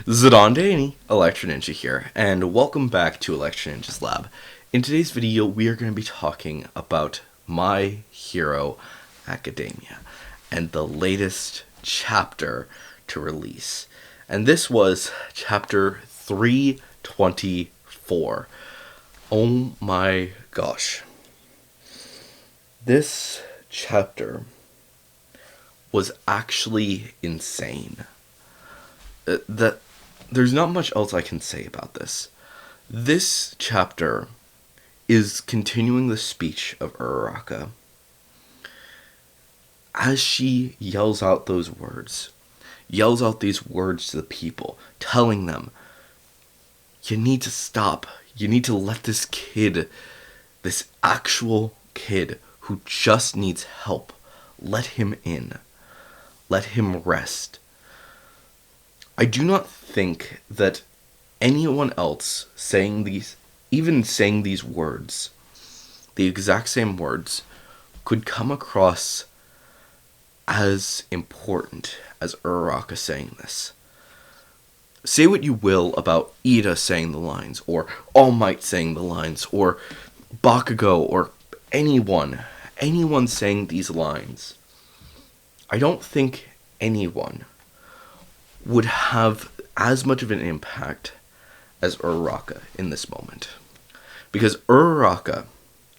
Zidane, Electro Ninja here, and welcome back to Electro Ninja's Lab. In today's video, we are going to be talking about My Hero Academia and the latest chapter to release. And this was chapter 324. Oh my gosh. This chapter was actually insane. There's not much else I can say about this. This chapter is continuing the speech of Uraka as she yells out these words to the people, telling them, you need to stop. You need to let this kid, this actual kid who just needs help, let him in. Let him rest. I do not think that anyone else saying these words, the exact same words, could come across as important as Uraka saying this. Say what you will about Ida saying the lines, or All Might saying the lines, or Bakugo, or anyone saying these lines. I don't think anyone would have as much of an impact as Uraka in this moment. Because Uraka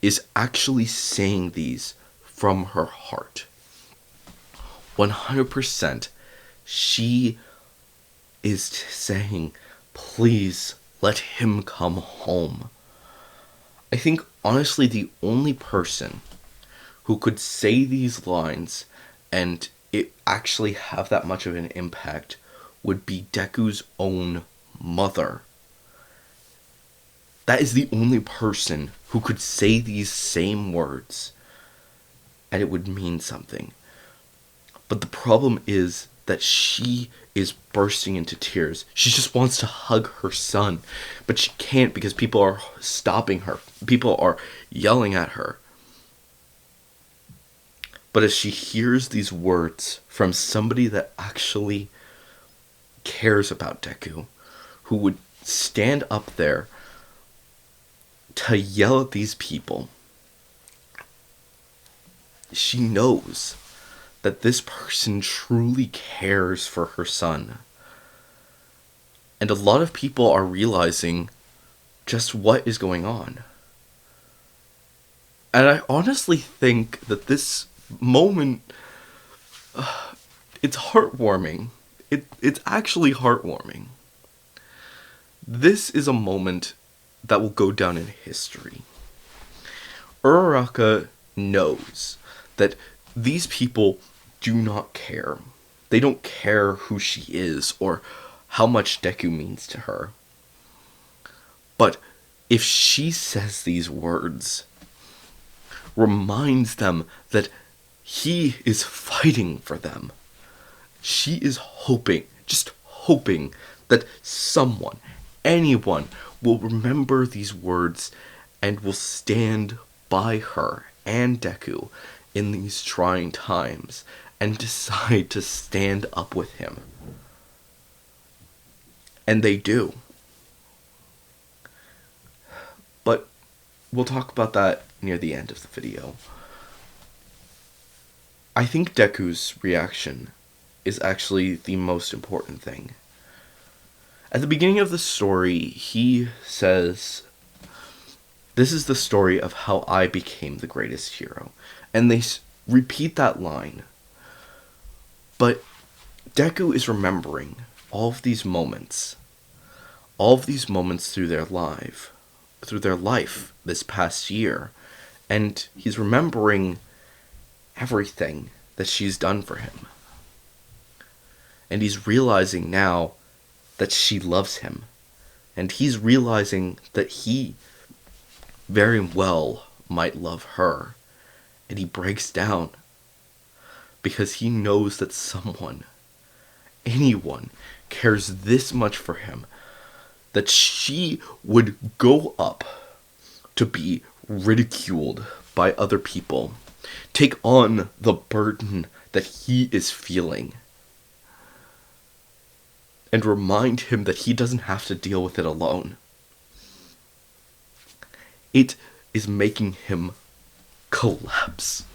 is actually saying these from her heart. 100% she is saying, please let him come home. I think honestly the only person who could say these lines and it actually have that much of an impact would be Deku's own mother. That is the only person who could say these same words, and it would mean something. But the problem is that she is bursting into tears. She just wants to hug her son, but she can't because people are stopping her. People are yelling at her. But as she hears these words from somebody that actually cares about Deku, who would stand up there to yell at these people, she knows that this person truly cares for her son. And a lot of people are realizing just what is going on. And I honestly think that this moment, it's heartwarming. It's actually heartwarming. This is a moment that will go down in history. Uraka knows that these people do not care. They don't care who she is or how much Deku means to her. But if she says these words, reminds them that he is fighting for them, she is hoping, just hoping, that someone, anyone, will remember these words and will stand by her and Deku in these trying times and decide to stand up with him. And they do. But we'll talk about that near the end of the video. I think Deku's reaction is actually the most important thing. At the beginning of the story, he says, this is the story of how I became the greatest hero. And they repeat that line. But Deku is remembering all of these moments through their life this past year. And he's remembering everything that she's done for him. And he's realizing now that she loves him. And he's realizing that he very well might love her. And he breaks down because he knows that someone, anyone, cares this much for him that she would go up to be ridiculed by other people, take on the burden that he is feeling, and remind him that he doesn't have to deal with it alone. It is making him collapse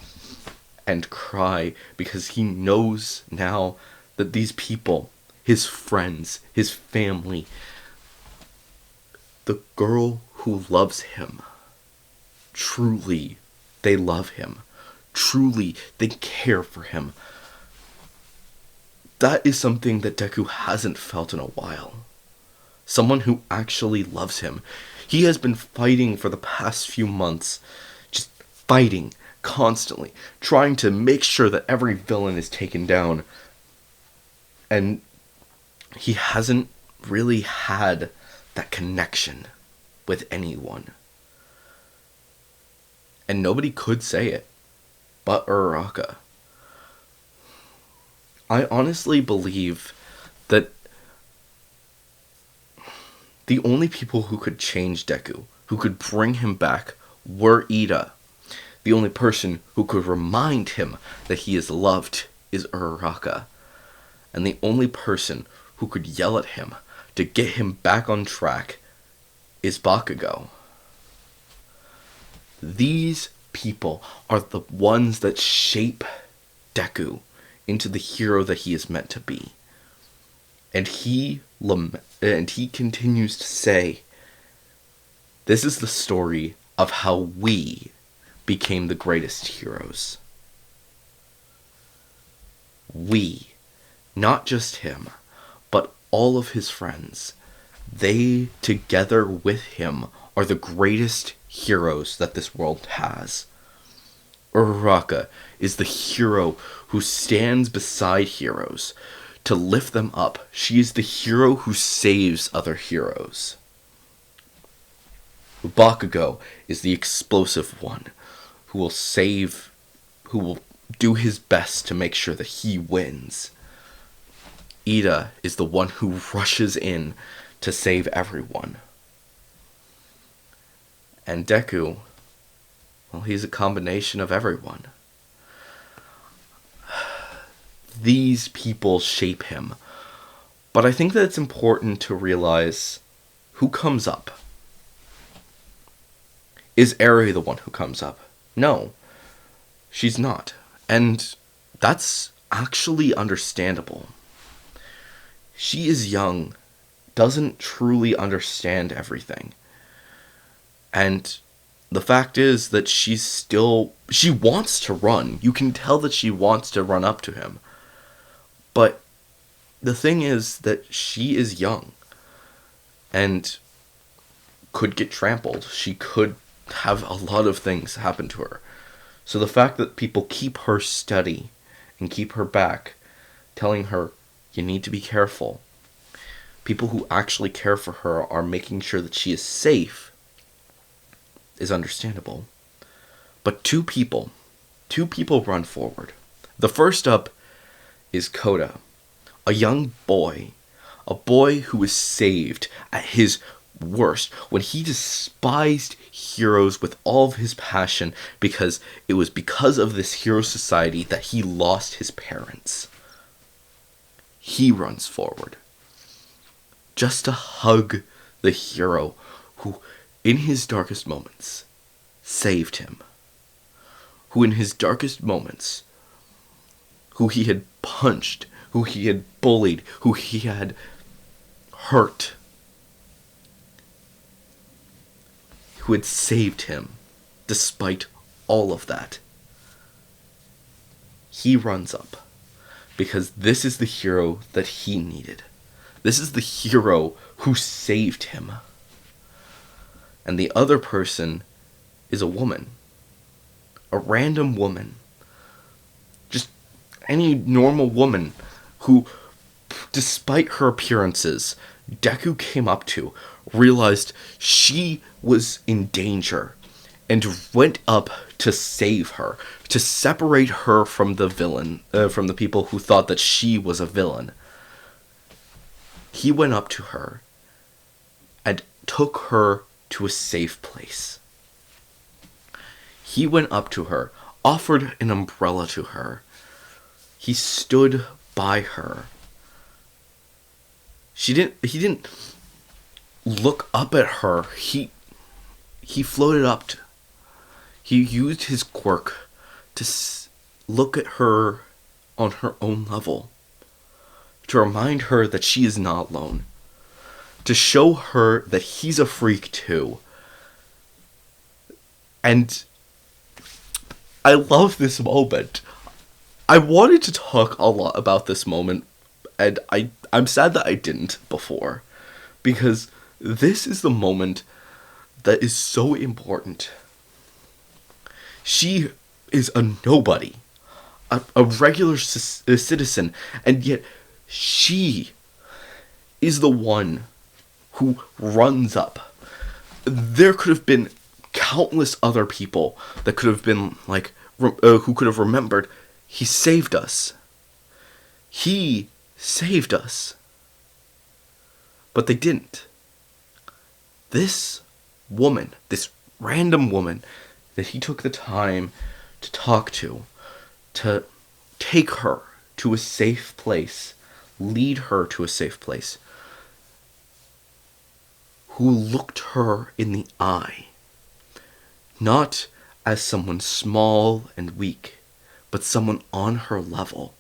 and cry because he knows now that these people, his friends, his family, the girl who loves him, truly they love him. Truly they care for him. That is something that Deku hasn't felt in a while. Someone who actually loves him. He has been fighting for the past few months, just fighting constantly, trying to make sure that every villain is taken down. And he hasn't really had that connection with anyone. And nobody could say it but Uraraka. I honestly believe that the only people who could change Deku, who could bring him back, were Ida. The only person who could remind him that he is loved is Uraraka. And the only person who could yell at him to get him back on track is Bakugo. These people are the ones that shape Deku into the hero that he is meant to be. And he continues to say, this is the story of how we became the greatest heroes. We, not just him, but all of his friends, they together with him are the greatest heroes that this world has. Uraraka is the hero who stands beside heroes to lift them up. She is the hero who saves other heroes. Bakugo is the explosive one who will do his best to make sure that he wins. Ida is the one who rushes in to save everyone. And Deku, well, he's a combination of everyone. These people shape him. But I think that it's important to realize who comes up. Is Eri the one who comes up? No, she's not. And that's actually understandable. She is young, doesn't truly understand everything. And the fact is that she wants to run. You can tell that she wants to run up to him. But the thing is that she is young and could get trampled. She could have a lot of things happen to her. So the fact that people keep her steady and keep her back, telling her, you need to be careful. People who actually care for her are making sure that she is safe, is understandable. But two people run forward. The first up is Koda, a young boy, a boy who was saved at his worst when he despised heroes with all of his passion because it was because of this hero society that he lost his parents. He runs forward just to hug the hero who, in his darkest moments, saved him. Who in his darkest moments, who he had punched, who he had bullied, who he had hurt, who had saved him despite all of that. He runs up because this is the hero that he needed. This is the hero who saved him. And the other person is a woman. A random woman. Just any normal woman who, despite her appearances, Deku came up to, realized she was in danger, and went up to save her, to separate her from the villain, from the people who thought that she was a villain. He went up to her and took her to a safe place. He went up to her, offered an umbrella to her. He stood by her. He didn't look up at her. He floated up. He used his quirk to look at her on her own level, to remind her that she is not alone, to show her that he's a freak too. And I love this moment. I wanted to talk a lot about this moment, and I'm sad that I didn't before, because this is the moment that is so important. She is a nobody, a regular citizen, and yet she is the one who runs up. There could have been countless other people that could have been like, who could have remembered, he saved us. He saved us. But they didn't. This woman, this random woman that he took the time to talk to take her to a safe place, lead her to a safe place, who looked her in the eye, not as someone small and weak, but someone on her level,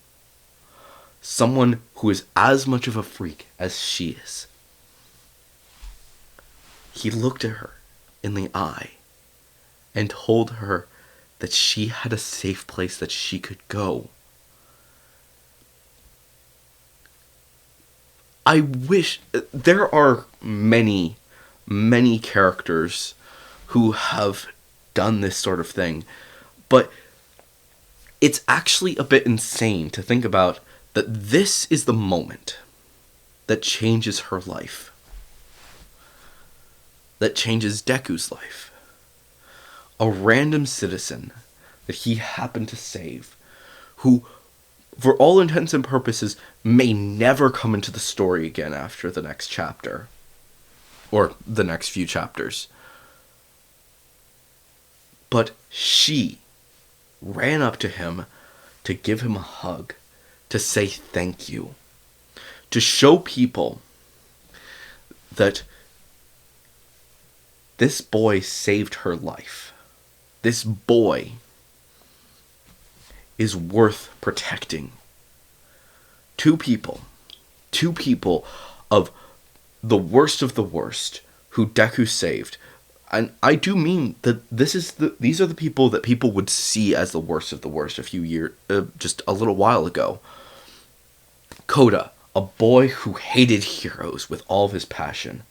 someone who is as much of a freak as she is. He looked at her in the eye and told her that she had a safe place that she could go. I wish there are many, many characters who have done this sort of thing, but it's actually a bit insane to think about that this is the moment that changes her life, that changes Deku's life. A random citizen that he happened to save, who, for all intents and purposes, may never come into the story again after the next chapter, or the next few chapters. But she ran up to him to give him a hug, to say thank you, to show people that this boy saved her life. This boy is worth protecting. Two people of the worst who Deku saved. And I do mean that these are the people that people would see as the worst of the worst just a little while ago. Koda, a boy who hated heroes with all of his passion.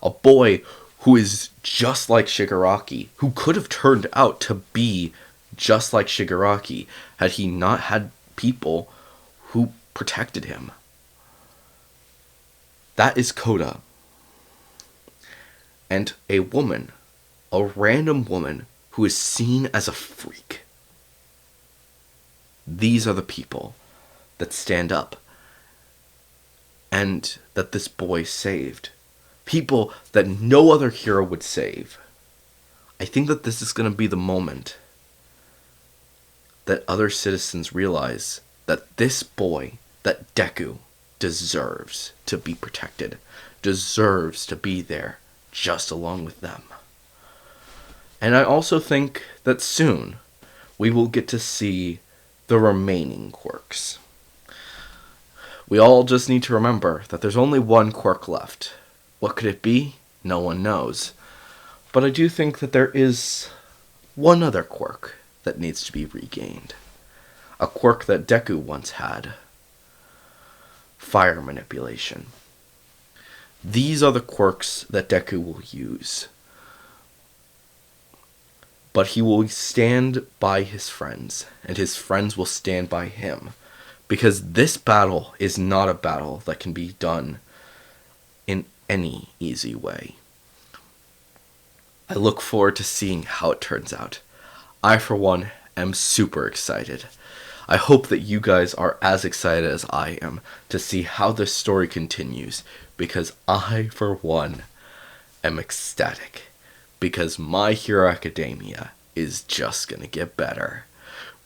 A boy who is just like Shigaraki, who could have turned out to be just like Shigaraki had he not had people who protected him. That is Koda. And a woman, a random woman who is seen as a freak. These are the people that stand up and that this boy saved. People that no other hero would save. I think that this is going to be the moment that other citizens realize that this boy, that Deku, deserves to be protected, deserves to be there just along with them. And I also think that soon we will get to see the remaining quirks. We all just need to remember that there's only one quirk left. What could it be? No one knows. But I do think that there is one other quirk that needs to be regained. A quirk that Deku once had. Fire manipulation. These are the quirks that Deku will use. But he will stand by his friends, and his friends will stand by him. Because this battle is not a battle that can be done in any easy way. I look forward to seeing how it turns out. I, for one, am super excited. I hope that you guys are as excited as I am to see how this story continues, because I, for one, am ecstatic. Because My Hero Academia is just gonna get better.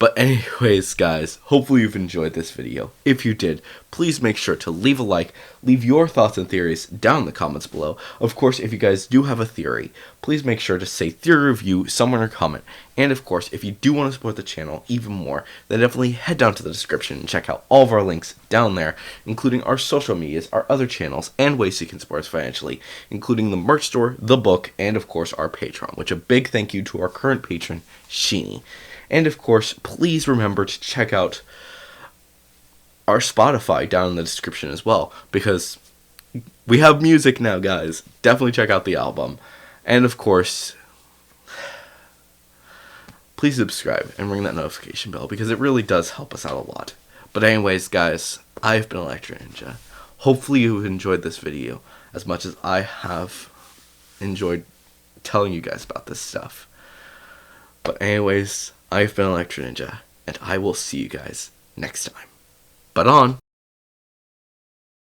But anyways, guys, hopefully you've enjoyed this video. If you did, please make sure to leave a like, leave your thoughts and theories down in the comments below. Of course, if you guys do have a theory, please make sure to say theory review somewhere in a comment. And of course, if you do want to support the channel even more, then definitely head down to the description and check out all of our links down there, including our social medias, our other channels, and ways you can support us financially, including the merch store, the book, and of course our Patreon, which a big thank you to our current patron, Sheeny. And of course, please remember to check out our Spotify down in the description as well, because we have music now, guys. Definitely check out the album. And of course, please subscribe and ring that notification bell, because it really does help us out a lot. But anyways, guys, I've been Electro Ninja. Hopefully you enjoyed this video as much as I have enjoyed telling you guys about this stuff. But anyways, I've been Electro Ninja, and I will see you guys next time. But on!